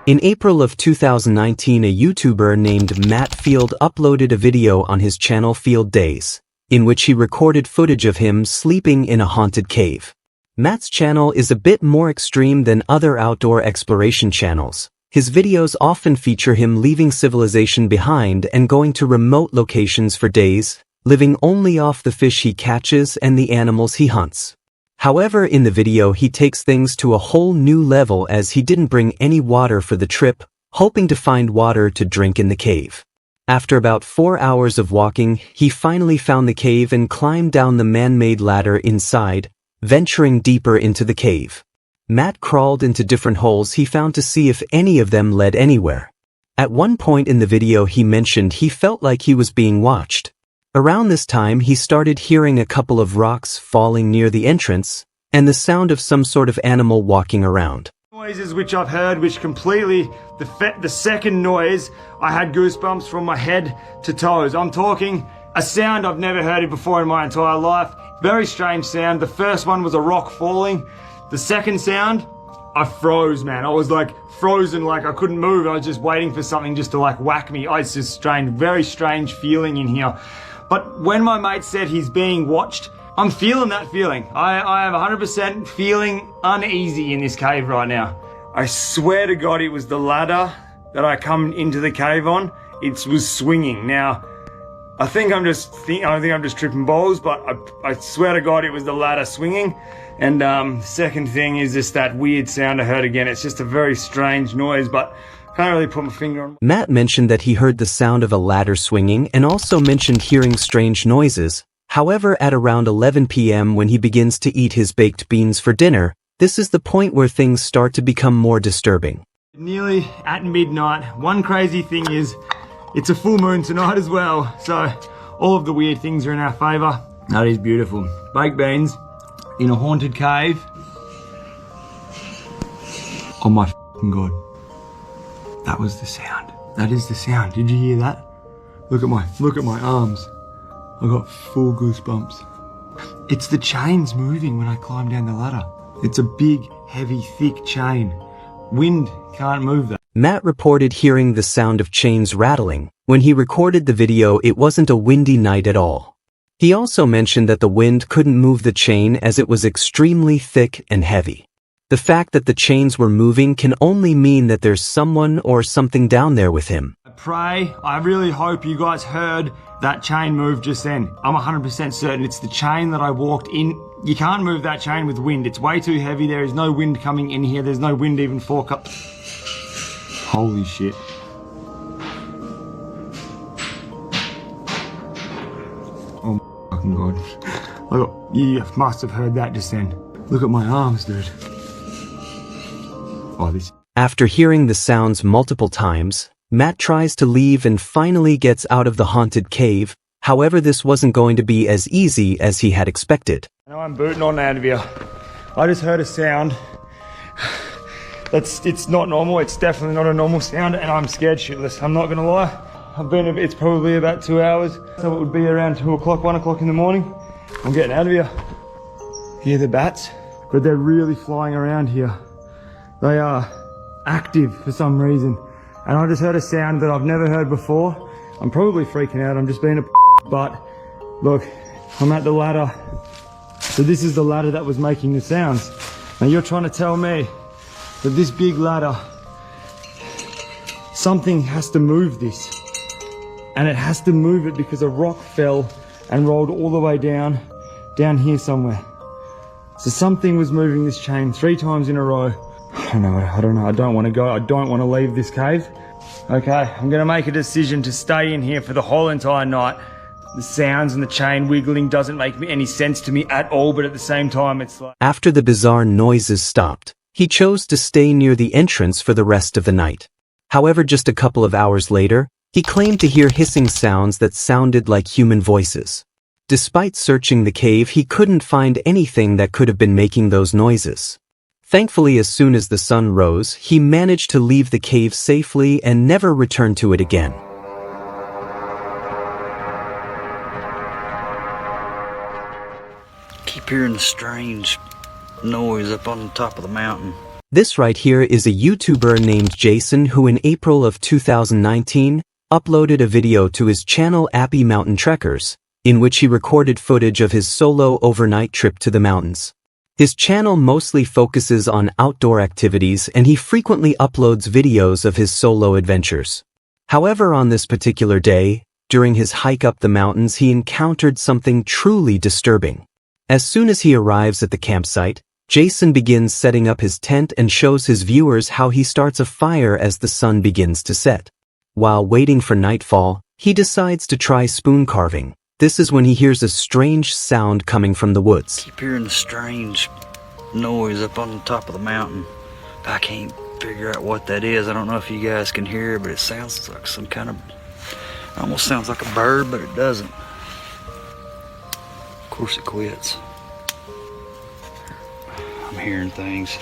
In April of 2019, a YouTuber named Matt Field uploaded a video on his channel Field Days, in which he recorded footage of him sleeping in a haunted cave. Matt's channel is a bit more extreme than other outdoor exploration channels. His videos often feature him leaving civilization behind and going to remote locations for days, living only off the fish he catches and the animals he hunts. However, in the video he takes things to a whole new level as he didn't bring any water for the trip, hoping to find water to drink in the cave. After about 4 hours of walking, he finally found the cave and climbed down the man-made ladder inside, venturing deeper into the cave. Matt crawled into different holes he found to see if any of them led anywhere. At one point in the video he mentioned he felt like he was being watched. Around this time he started hearing a couple of rocks falling near the entrance, and the sound of some sort of animal walking around. Noises which I've heard, which completely, the second noise, I had goosebumps from my head to toes. I'm talking a sound I've never heard it before in my entire life. Very strange sound. The first one was a rock falling. The second sound, I froze, man. I was like frozen, like I couldn't move. I was just waiting for something just to like whack me. It's just strange, very strange feeling in here. But when my mate said he's being watched, I'm feeling that feeling. I am 100% feeling uneasy in this cave right now. I swear to God it was the ladder that I come into the cave on. It was swinging. Now, I think I'm just tripping balls, but I swear to God it was the ladder swinging. And second thing is just that weird sound I heard again. It's just a very strange noise, but can't really put my finger on. Matt mentioned that he heard the sound of a ladder swinging and also mentioned hearing strange noises. However, at around 11 p.m. when he begins to eat his baked beans for dinner, this is the point where things start to become more disturbing. Nearly at midnight. One crazy thing is, it's a full moon tonight as well, so all of the weird things are in our favour. That is beautiful. Baked beans in a haunted cave. Oh my f***ing God. That was the sound. That is the sound. Did you hear that? Look at my arms. I got full goosebumps. It's the chains moving when I climb down the ladder. It's a big, heavy, thick chain. Wind can't move that. Matt reported hearing the sound of chains rattling. When he recorded the video, it wasn't a windy night at all. He also mentioned that the wind couldn't move the chain as it was extremely thick and heavy. The fact that the chains were moving can only mean that there's someone or something down there with him. I really hope you guys heard that chain move just then. I'm 100% certain it's the chain that I walked in. You can't move that chain with wind. It's way too heavy. There is no wind coming in here. There's no wind even for cup. Holy shit. Oh my fucking God. You must have heard that just then. Look at my arms, dude. Oh, this. After hearing the sounds multiple times, Matt tries to leave and finally gets out of the haunted cave. However, this wasn't going to be as easy as he had expected. Now I'm booting on out of here. I just heard a sound. It's not normal. It's definitely not a normal sound, and I'm scared shitless. I'm not gonna lie. It's probably about 2 hours, so it would be around 2 o'clock, 1 o'clock in the morning. I'm getting out of here. Hear the bats? But they're really flying around here. They are active for some reason. And I just heard a sound that I've never heard before. I'm probably freaking out. I'm just being a but look, I'm at the ladder. So this is the ladder that was making the sounds. Now you're trying to tell me that this big ladder, something has to move this. And it has to move it because a rock fell and rolled all the way down here somewhere. So something was moving this chain 3 times in a row. I don't know. I don't want to go. I don't want to leave this cave. Okay, I'm going to make a decision to stay in here for the whole entire night. The sounds and the chain wiggling doesn't make any sense to me at all, but at the same time, it's like... After the bizarre noises stopped, he chose to stay near the entrance for the rest of the night. However, just a couple of hours later, he claimed to hear hissing sounds that sounded like human voices. Despite searching the cave, he couldn't find anything that could have been making those noises. Thankfully, as soon as the sun rose, he managed to leave the cave safely and never return to it again. Keep hearing the strange noise up on the top of the mountain. This right here is a YouTuber named Jason who in April of 2019 uploaded a video to his channel Appy Mountain Trekkers, in which he recorded footage of his solo overnight trip to the mountains. His channel mostly focuses on outdoor activities and he frequently uploads videos of his solo adventures. However, on this particular day, during his hike up the mountains, he encountered something truly disturbing. As soon as he arrives at the campsite, Jason begins setting up his tent and shows his viewers how he starts a fire as the sun begins to set. While waiting for nightfall, he decides to try spoon carving. This is when he hears a strange sound coming from the woods. Keep hearing the strange noise up on the top of the mountain. I can't figure out what that is. I don't know if you guys can hear it, but it sounds like some kind of, almost sounds like a bird, but it doesn't. Of course it quits. I'm hearing things.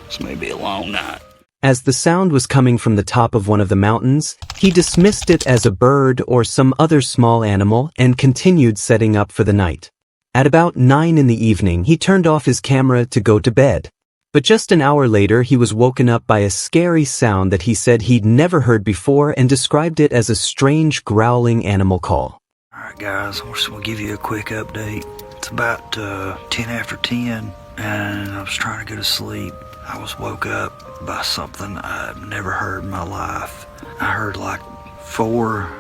This may be a long night. As the sound was coming from the top of one of the mountains, he dismissed it as a bird or some other small animal and continued setting up for the night. At about 9 in the evening, he turned off his camera to go to bed. But just an hour later, he was woken up by a scary sound that he said he'd never heard before and described it as a strange growling animal call. Alright guys, we'll give you a quick update. It's about 10 after 10 and I was trying to go to sleep. I was woke up by something I've never heard in my life. I heard like 4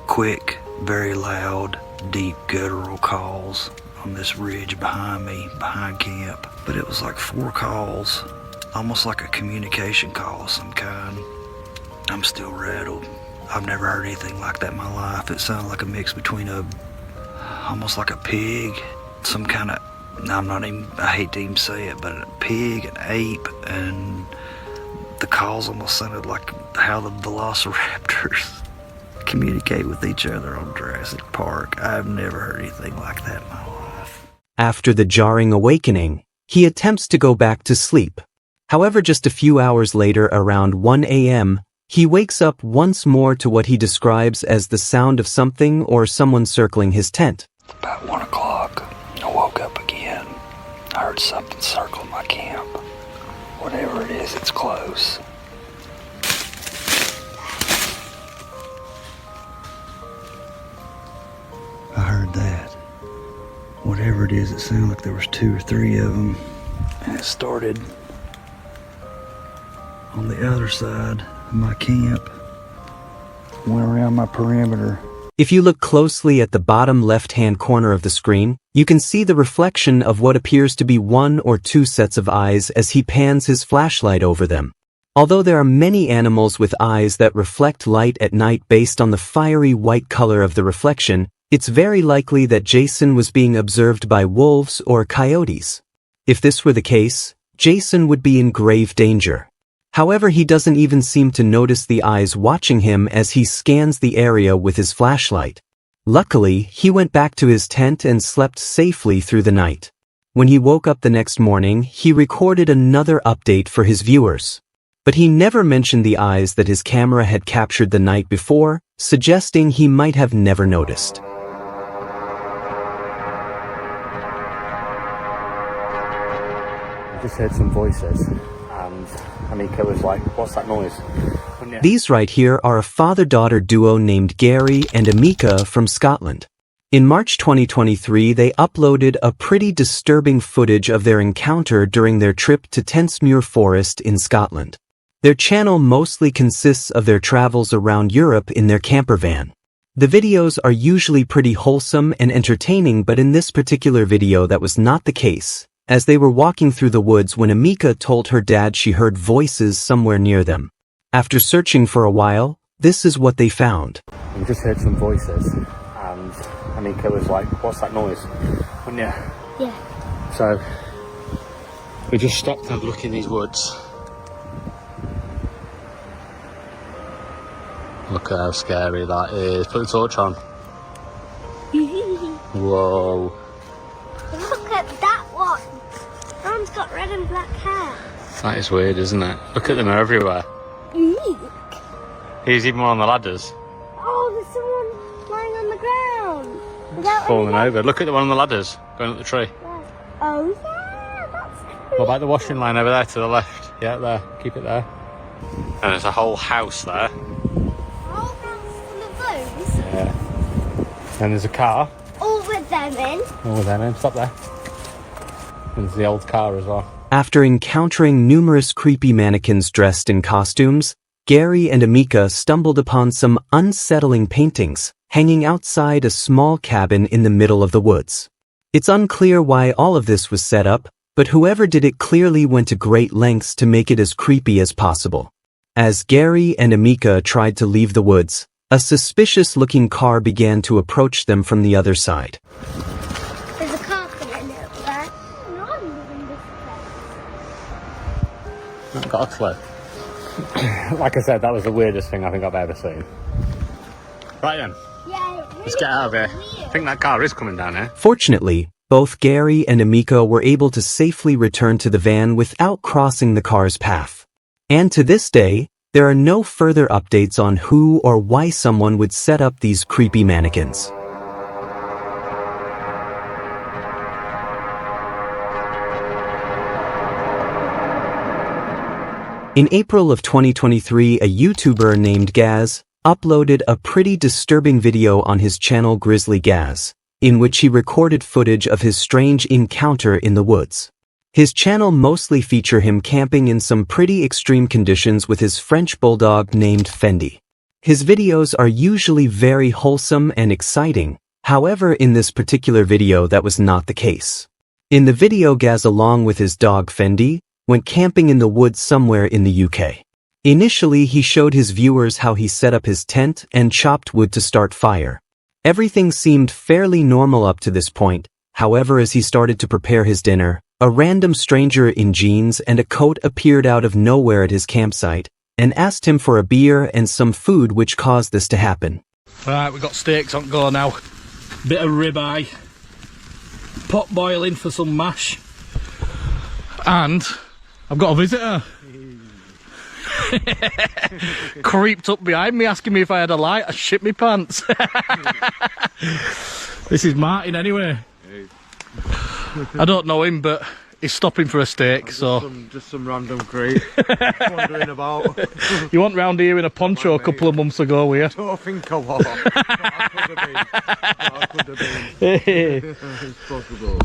quick, very loud, deep guttural calls on this ridge behind me, behind camp. But it was like 4 calls, almost like a communication call of some kind. I'm still rattled. I've never heard anything like that in my life. It sounded like a mix between almost like a pig, some kind of, I hate to even say it, but a pig, an ape, and the calls almost sounded like how the velociraptors communicate with each other on Jurassic Park. I've never heard anything like that in my life. After the jarring awakening, he attempts to go back to sleep. However, just a few hours later, around 1 a.m., he wakes up once more to what he describes as the sound of something or someone circling his tent. About 1 o'clock, I woke up again. I heard something circling my camp. Whatever it is, it's close. I heard that. Whatever it is, it sounded like there was 2 or 3 of them. And it started on the other side of my camp. Went around my perimeter. If you look closely at the bottom left-hand corner of the screen, you can see the reflection of what appears to be 1 or 2 sets of eyes as he pans his flashlight over them. Although there are many animals with eyes that reflect light at night based on the fiery white color of the reflection, it's very likely that Jason was being observed by wolves or coyotes. If this were the case, Jason would be in grave danger. However, he doesn't even seem to notice the eyes watching him as he scans the area with his flashlight. Luckily, he went back to his tent and slept safely through the night. When he woke up the next morning, he recorded another update for his viewers. But he never mentioned the eyes that his camera had captured the night before, suggesting he might have never noticed. I just heard some voices. And Amika was like, what's that noise? These right here are a father-daughter duo named Gary and Amika from Scotland. In March 2023, they uploaded a pretty disturbing footage of their encounter during their trip to Tentsmuir Forest in Scotland. Their channel mostly consists of their travels around Europe in their camper van. The videos are usually pretty wholesome and entertaining, but in this particular video that was not the case, as they were walking through the woods when Amika told her dad she heard voices somewhere near them. After searching for a while, this is what they found. We just heard some voices, and Amika was like, what's that noise? Wasn't you? Yeah. So, we just stopped and had a look in these woods. Look at how scary that is. Put the torch on. Whoa. Look at that one. That one's got red and black hair. That is weird, isn't it? Look at them everywhere. Eek. Here's even one on the ladders. Oh, there's someone lying on the ground. Without Falling any over. Look at the one on the ladders, going up the tree. Oh yeah, that's What about the washing line over there to the left? Yeah, there. Keep it there. And there's a whole house there. Whole house full of those? Yeah. And there's a car. All with them in. All with them in. Stop there. And there's the old car as well. After encountering numerous creepy mannequins dressed in costumes, Gary and Amika stumbled upon some unsettling paintings hanging outside a small cabin in the middle of the woods. It's unclear why all of this was set up, but whoever did it clearly went to great lengths to make it as creepy as possible. As Gary and Amika tried to leave the woods, a suspicious-looking car began to approach them from the other side. There's a car coming over there. No, I'm moving this place. I've got a clue. Like I said, that was the weirdest thing I think I've ever seen. Right then, Yeah, let's get out of here. I think that car is coming down here. Fortunately, both Gary and Amika were able to safely return to the van without crossing the car's path. And to this day, there are no further updates on who or why someone would set up these creepy mannequins. In April of 2023, a YouTuber named Gaz uploaded a pretty disturbing video on his channel Grizzly Gaz, in which he recorded footage of his strange encounter in the woods. His channel mostly feature him camping in some pretty extreme conditions with his French bulldog named Fendi. His videos are usually very wholesome and exciting, however in this particular video that was not the case. In the video, Gaz along with his dog Fendi went camping in the woods somewhere in the UK. Initially, he showed his viewers how he set up his tent and chopped wood to start fire. Everything seemed fairly normal up to this point. However, as he started to prepare his dinner, a random stranger in jeans and a coat appeared out of nowhere at his campsite and asked him for a beer and some food, which caused this to happen. Right, we've got steaks on go now. Bit of ribeye. Pot boiling for some mash. And I've got a visitor. Creeped up behind me asking me if I had a light. I shit my pants. This is Martin anyway. I don't know him, but he's stopping for a steak, so... Just some random creep wandering about. You weren't round here in a poncho a couple of months ago, were you? I don't think I was. I could have been. It's possible.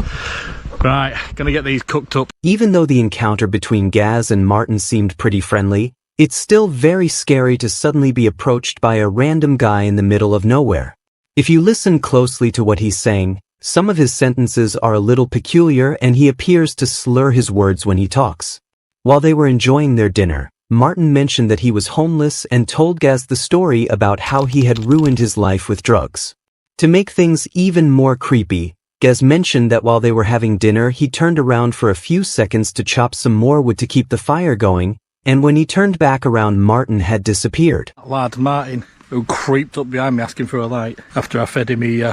Right, gonna get these cooked up. Even though the encounter between Gaz and Martin seemed pretty friendly, it's still very scary to suddenly be approached by a random guy in the middle of nowhere. If you listen closely to what he's saying, some of his sentences are a little peculiar and he appears to slur his words when he talks. While they were enjoying their dinner, Martin mentioned that he was homeless and told Gaz the story about how he had ruined his life with drugs. To make things even more creepy, Gaz mentioned that while they were having dinner, he turned around for a few seconds to chop some more wood to keep the fire going, and when he turned back around, Martin had disappeared. Lad Martin, who creeped up behind me asking for a light. After I fed him, he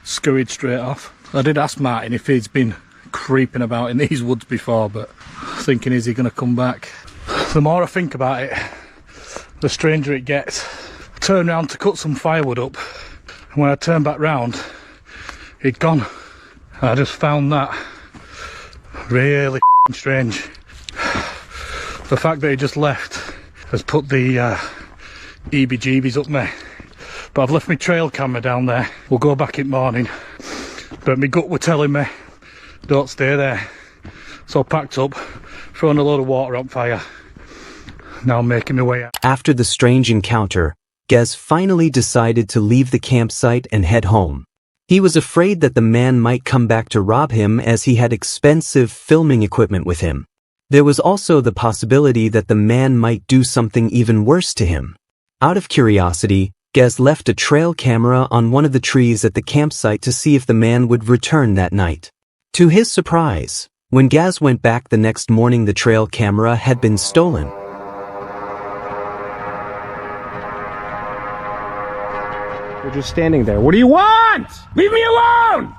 scurried straight off. I did ask Martin if he's been creeping about in these woods before, but thinking, is he going to come back? The more I think about it, the stranger it gets. I turned round to cut some firewood up, and when I turned back round, he'd gone. I just found that really strange. The fact that he just left has put the EBGBs up me. But I've left my trail camera down there. We'll go back in the morning. But my gut were telling me, don't stay there. So I packed up, throwing a load of water on fire. Now I'm making my way out. After the strange encounter, Gaz finally decided to leave the campsite and head home. He was afraid that the man might come back to rob him as he had expensive filming equipment with him. There was also the possibility that the man might do something even worse to him. Out of curiosity, Gaz left a trail camera on one of the trees at the campsite to see if the man would return that night. To his surprise, when Gaz went back the next morning, the trail camera had been stolen. We're just standing there. What do you want? Leave me alone!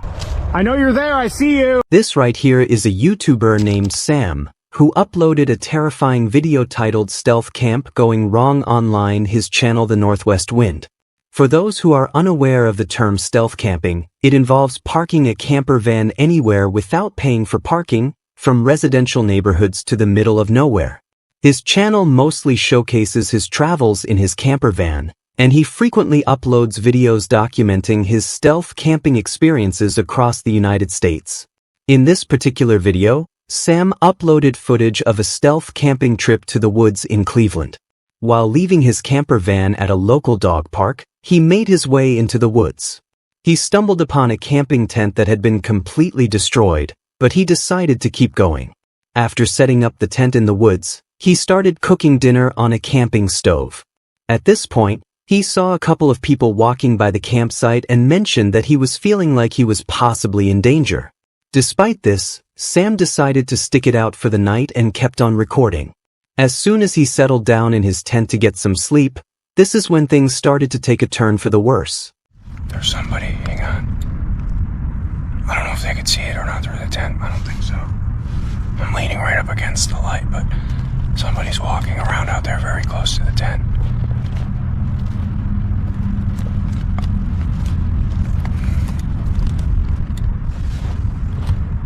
I know you're there. I see you. This right here is a YouTuber named Sam, who uploaded a terrifying video titled Stealth Camp Going Wrong Online, his channel The Northwest Wind. For those who are unaware of the term stealth camping, it involves parking a camper van anywhere without paying for parking from residential neighborhoods to the middle of nowhere. His channel mostly showcases his travels in his camper van, and he frequently uploads videos documenting his stealth camping experiences across the United States. In this particular video, Sam uploaded footage of a stealth camping trip to the woods in Cleveland. While leaving his camper van at a local dog park, he made his way into the woods. He stumbled upon a camping tent that had been completely destroyed, but he decided to keep going. After setting up the tent in the woods, he started cooking dinner on a camping stove. At this point, he saw a couple of people walking by the campsite and mentioned that he was feeling like he was possibly in danger. Despite this, Sam decided to stick it out for the night and kept on recording. As soon as he settled down in his tent to get some sleep, this is when things started to take a turn for the worse. There's somebody, hang on. I don't know if they could see it or not through the tent. I don't think so. I'm leaning right up against the light, but somebody's walking around out there very close to the tent.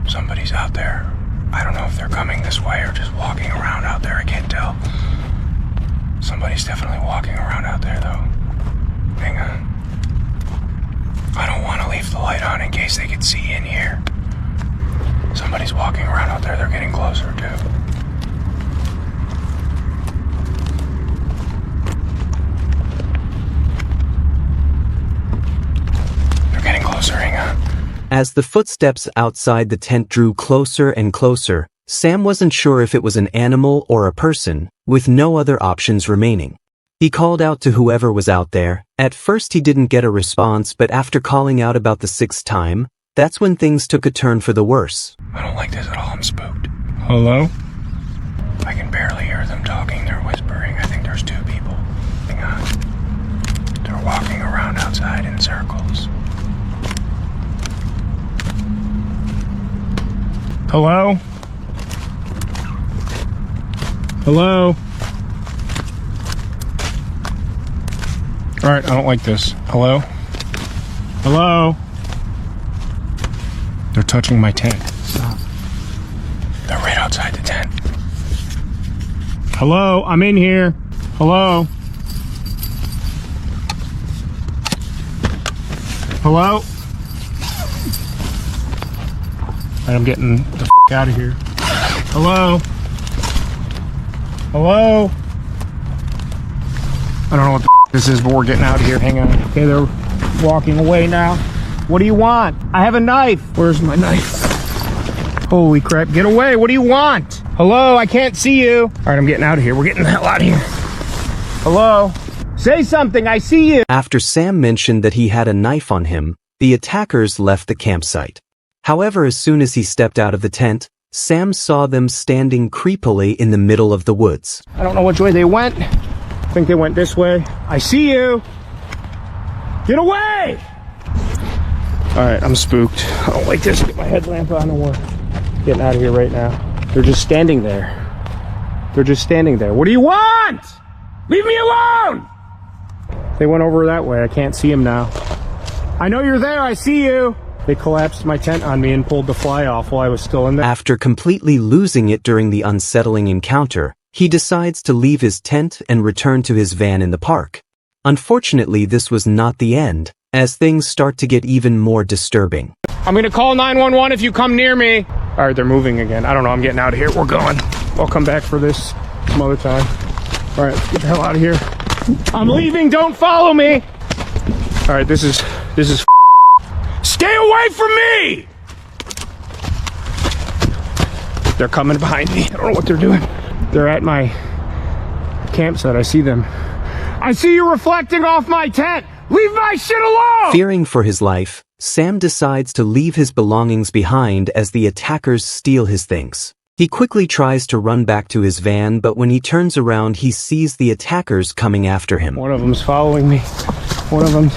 Somebody's out there. I don't know if they're coming this way or just walking around out there. I can't tell. Somebody's definitely walking around out there, though. Hang on. I don't want to leave the light on in case they can see in here. Somebody's walking around out there. They're getting closer, too. They're getting closer. Hang on. As the footsteps outside the tent drew closer and closer, Sam wasn't sure if it was an animal or a person, with no other options remaining. He called out to whoever was out there. At first he didn't get a response, but after calling out about the 6th time, that's when things took a turn for the worse. I don't like this at all. I'm spooked. Hello? I can barely hear them talking. They're whispering. I think there's 2 people. Hang on. They're walking around outside in circles. Hello? Hello? Alright, I don't like this. Hello? Hello? They're touching my tent. Stop. They're right outside the tent. Hello? I'm in here. Hello? Hello? Alright, I'm getting the f*** out of here. Hello? Hello? I don't know what the f*** this is, but we're getting out of here. Hang on. Okay, they're walking away now. What do you want? I have a knife. Where's my knife? Holy crap, get away. What do you want? Hello, I can't see you. Alright, I'm getting out of here. We're getting the hell out of here. Hello? Say something, I see you. After Sam mentioned that he had a knife on him, the attackers left the campsite. However, as soon as he stepped out of the tent, Sam saw them standing creepily in the middle of the woods. I don't know which way they went. I think they went this way. I see you. Get away! Alright, I'm spooked. I don't like this. Get my headlamp on and we're getting out of here right now. They're just standing there. They're just standing there. What do you want? Leave me alone! They went over that way. I can't see them now. I know you're there. I see you. They collapsed my tent on me and pulled the fly off while I was still in there. After completely losing it during the unsettling encounter, he decides to leave his tent and return to his van in the park. Unfortunately, this was not the end, as things start to get even more disturbing. I'm gonna call 911 if you come near me. All right, they're moving again. I don't know, I'm getting out of here. We're going. I'll come back for this some other time. All right, let's get the hell out of here. I'm leaving, don't follow me. All right, this is stay away from me! They're coming behind me. I don't know what they're doing. They're at my campsite. I see them. I see you reflecting off my tent. Leave my shit alone! Fearing for his life, Sam decides to leave his belongings behind as the attackers steal his things. He quickly tries to run back to his van, but when he turns around, he sees the attackers coming after him. One of them's following me. One of them.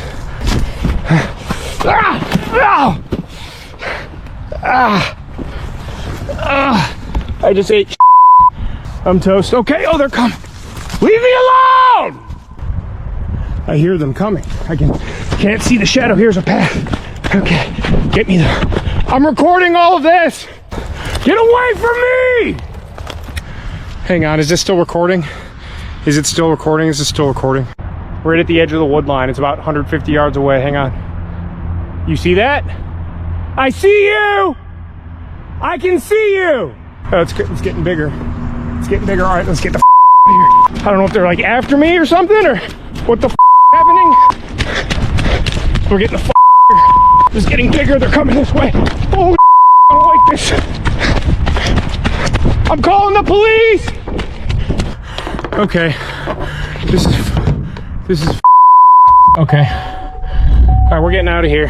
I just ate. I'm toast. Okay, oh, they're coming. Leave me alone! I hear them coming. I can't see the shadow. Here's a path. Okay, get me there. I'm recording all of this. Get away from me! Hang on, is this still recording? Is it still recording? Is it still recording? Right at the edge of the wood line. It's about 150 yards away. Hang on. You see that? I see you! I can see you! Oh, it's getting bigger. It's getting bigger. All right, let's get the out of here. I don't know if they're like after me or something, or what the happening. We're getting the here. It's getting bigger. They're coming this way. Holy I don't like this. I'm calling the police! Okay. This is okay. All right, we're getting out of here.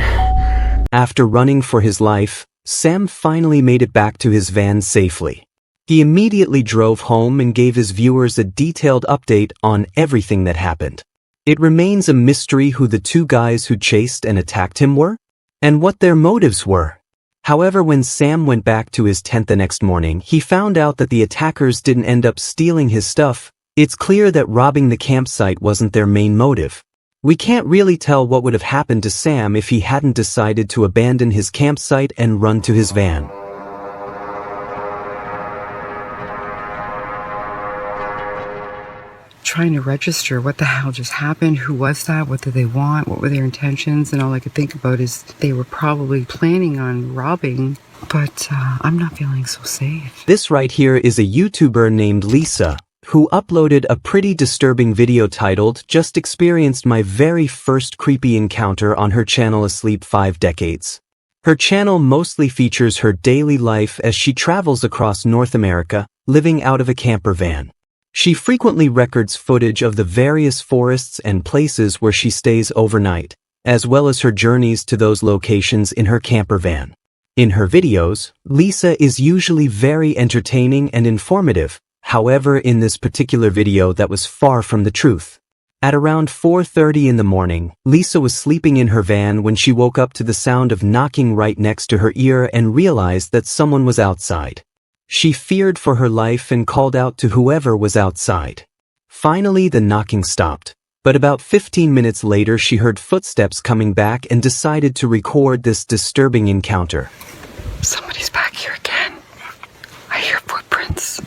After running for his life, Sam finally made it back to his van safely. He immediately drove home and gave his viewers a detailed update on everything that happened. It remains a mystery who the two guys who chased and attacked him were, and what their motives were. However, when Sam went back to his tent the next morning, he found out that the attackers didn't end up stealing his stuff. It's clear that robbing the campsite wasn't their main motive. We can't really tell what would have happened to Sam if he hadn't decided to abandon his campsite and run to his van. Trying to register what the hell just happened, who was that, what did they want, what were their intentions, and all I could think about is they were probably planning on robbing, but I'm not feeling so safe. This right here is a YouTuber named Lisa, who uploaded a pretty disturbing video titled "Just Experienced My Very First Creepy Encounter" on her channel Asleep 5 Decades. Her channel mostly features her daily life as she travels across North America, living out of a camper van. She frequently records footage of the various forests and places where she stays overnight, as well as her journeys to those locations in her camper van. In her videos, Lisa is usually very entertaining and informative. However, in this particular video, that was far from the truth. At around 4:30 in the morning, Lisa was sleeping in her van when she woke up to the sound of knocking right next to her ear and realized that someone was outside. She feared for her life and called out to whoever was outside. Finally, the knocking stopped, but about 15 minutes later she heard footsteps coming back and decided to record this disturbing encounter. Somebody's back here again. I hear footprints.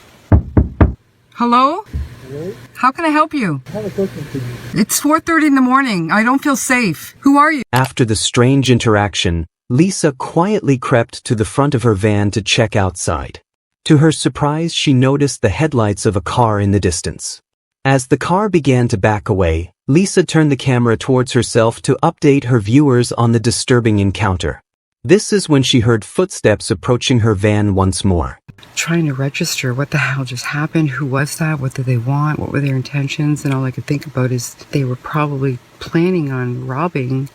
Hello? Hello? How can I help you? I have a question for you. It's 4:30 in the morning. I don't feel safe. Who are you? After the strange interaction, Lisa quietly crept to the front of her van to check outside. To her surprise, she noticed the headlights of a car in the distance. As the car began to back away, Lisa turned the camera towards herself to update her viewers on the disturbing encounter. This is when she heard footsteps approaching her van once more. Trying to register what the hell just happened, who was that, what did they want, what were their intentions, and all I could think about is they were probably planning on robbing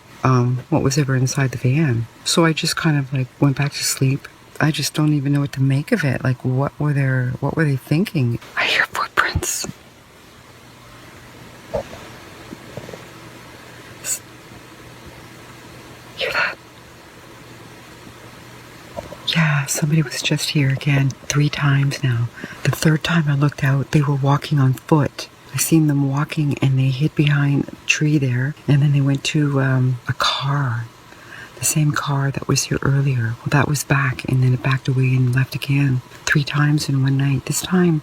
what was ever inside the van. So I just kind of like went back to sleep. I just don't even know what to make of it. Like, what were they thinking? I hear footprints. Hear that? Yeah, somebody was just here again 3 times now. The 3rd time I looked out, they were walking on foot. I seen them walking and they hid behind a tree there, and then they went to a car. The same car that was here earlier. Well, that was back, and then it backed away and left again 3 times in one night. This time,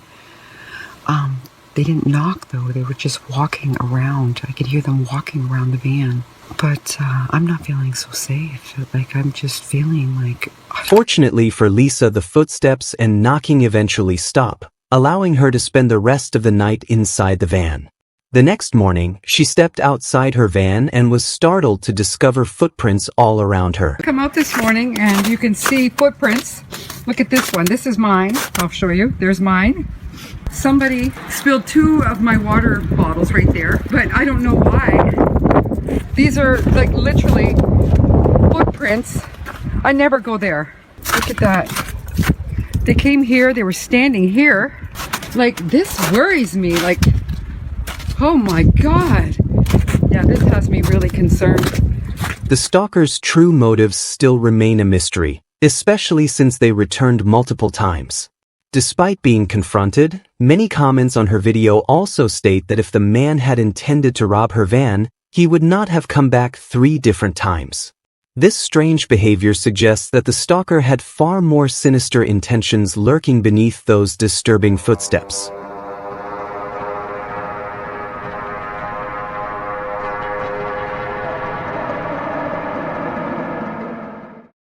they didn't knock though. They were just walking around. I could hear them walking around the van. But I'm not feeling so safe. Like, I'm just feeling like... Fortunately for Lisa, the footsteps and knocking eventually stop, allowing her to spend the rest of the night inside the van. The next morning, she stepped outside her van and was startled to discover footprints all around her. Come out this morning and you can see footprints. Look at this one. This is mine. I'll show you. There's mine. Somebody spilled 2 of my water bottles right there, but I don't know why. These are like literally footprints. I never go there. Look at that. They came here. They were standing here. Like, this worries me. Like, oh my God. Yeah, this has me really concerned. The stalker's true motives still remain a mystery, especially since they returned multiple times. Despite being confronted, many comments on her video also state that if the man had intended to rob her van, he would not have come back 3 different times. This strange behavior suggests that the stalker had far more sinister intentions lurking beneath those disturbing footsteps.